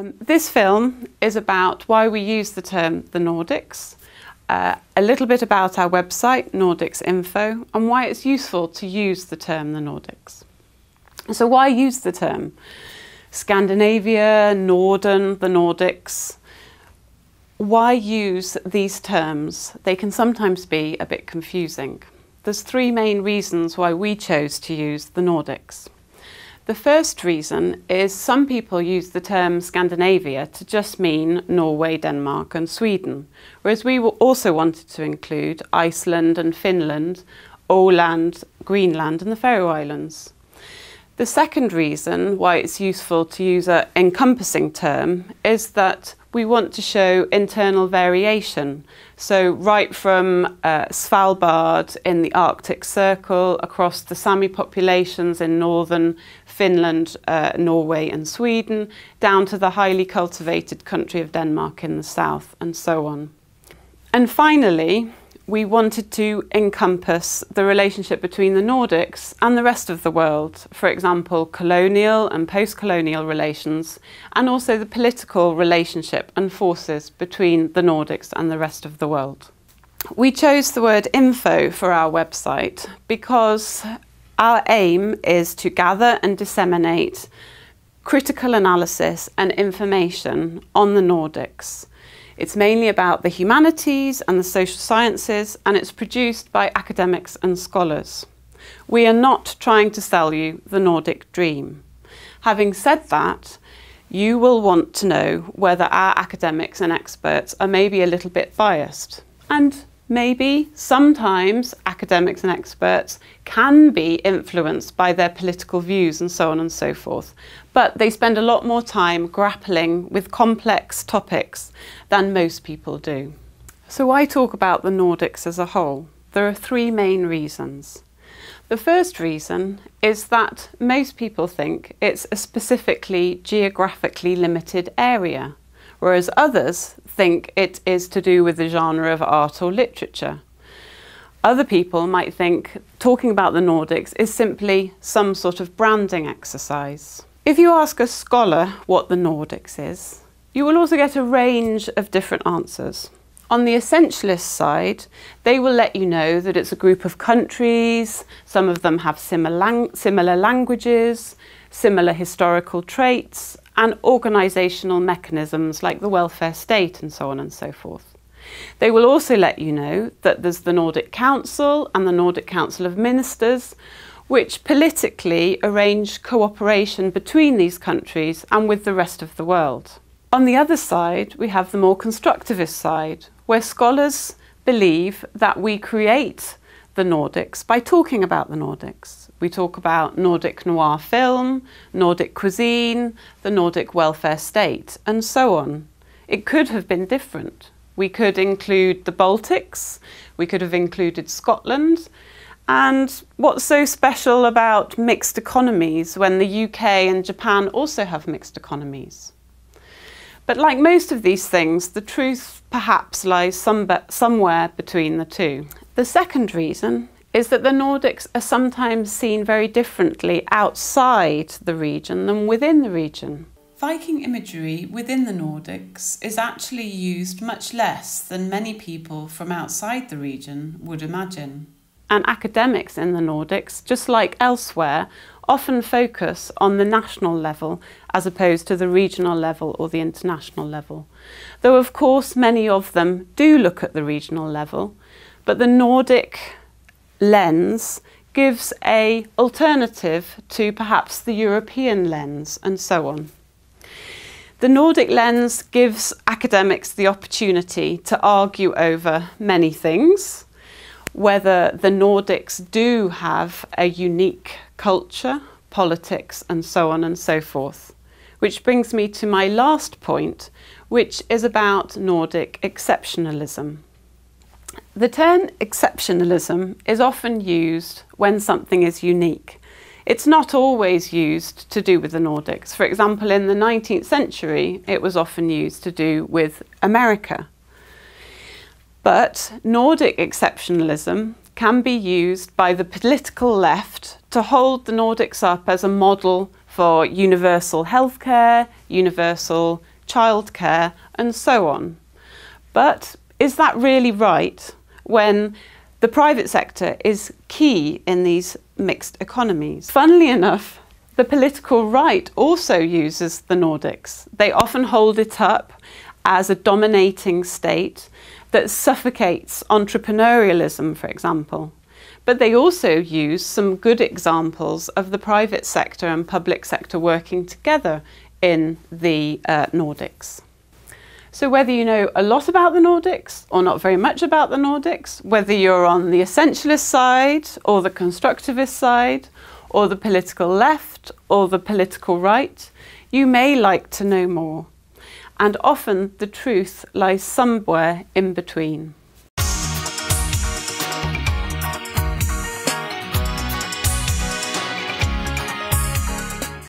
This film is about why we use the term the Nordics, a little bit about our website, nordics.info, and why it's useful to use the term the Nordics. So why use the term? Scandinavia, Norden, the Nordics. Why use these terms? They can sometimes be a bit confusing. There's three main reasons why we chose to use the Nordics. The first reason is some people use the term Scandinavia to just mean Norway, Denmark and Sweden, whereas we also wanted to include Iceland and Finland, Åland, Greenland and the Faroe Islands. The second reason why it's useful to use an encompassing term is that we want to show internal variation. So right from Svalbard in the Arctic Circle, across the Sami populations in northern Finland, Norway and Sweden, down to the highly cultivated country of Denmark in the south, and so on. And finally, we wanted to encompass the relationship between the Nordics and the rest of the world. For example, colonial and post-colonial relations, and also the political relationship and forces between the Nordics and the rest of the world. We chose the word info for our website because our aim is to gather and disseminate critical analysis and information on the Nordics. It's mainly about the humanities and the social sciences, and it's produced by academics and scholars. We are not trying to sell you the Nordic dream. Having said that, you will want to know whether our academics and experts are maybe a little bit biased. And maybe sometimes academics and experts can be influenced by their political views and so on and so forth. But they spend a lot more time grappling with complex topics than most people do. So why talk about the Nordics as a whole? There are three main reasons. The first reason is that most people think it's a specifically geographically limited area, whereas others think it is to do with the genre of art or literature. Other people might think talking about the Nordics is simply some sort of branding exercise. If you ask a scholar what the Nordics is, you will also get a range of different answers. On the essentialist side, they will let you know that it's a group of countries, some of them have similar languages, similar historical traits, and organisational mechanisms like the welfare state and so on and so forth. They will also let you know that there's the Nordic Council and the Nordic Council of Ministers, which politically arrange cooperation between these countries and with the rest of the world. On the other side, we have the more constructivist side, where scholars believe that we create the Nordics by talking about the Nordics. We talk about Nordic noir film, Nordic cuisine, the Nordic welfare state, and so on. It could have been different. We could include the Baltics, we could have included Scotland, and what's so special about mixed economies when the UK and Japan also have mixed economies? But like most of these things, the truth perhaps lies somewhere between the two. The second reason is that the Nordics are sometimes seen very differently outside the region than within the region. Viking imagery within the Nordics is actually used much less than many people from outside the region would imagine. And academics in the Nordics, just like elsewhere, often focus on the national level as opposed to the regional level or the international level. Though of course many of them do look at the regional level, but the Nordic lens gives an alternative to perhaps the European lens and so on. The Nordic lens gives academics the opportunity to argue over many things, whether the Nordics do have a unique culture, politics and so on and so forth. Which brings me to my last point, which is about Nordic exceptionalism. The term exceptionalism is often used when something is unique. It's not always used to do with the Nordics. For example, in the 19th century, it was often used to do with America. But Nordic exceptionalism can be used by the political left to hold the Nordics up as a model for universal healthcare, universal childcare, and so on. But is that really right when the private sector is key in these mixed economies? Funnily enough, the political right also uses the Nordics. They often hold it up as a dominating state that suffocates entrepreneurialism, for example. But they also use some good examples of the private sector and public sector working together in the Nordics. So whether you know a lot about the Nordics or not very much about the Nordics, whether you're on the essentialist side or the constructivist side, or the political left or the political right, you may like to know more. And often the truth lies somewhere in between.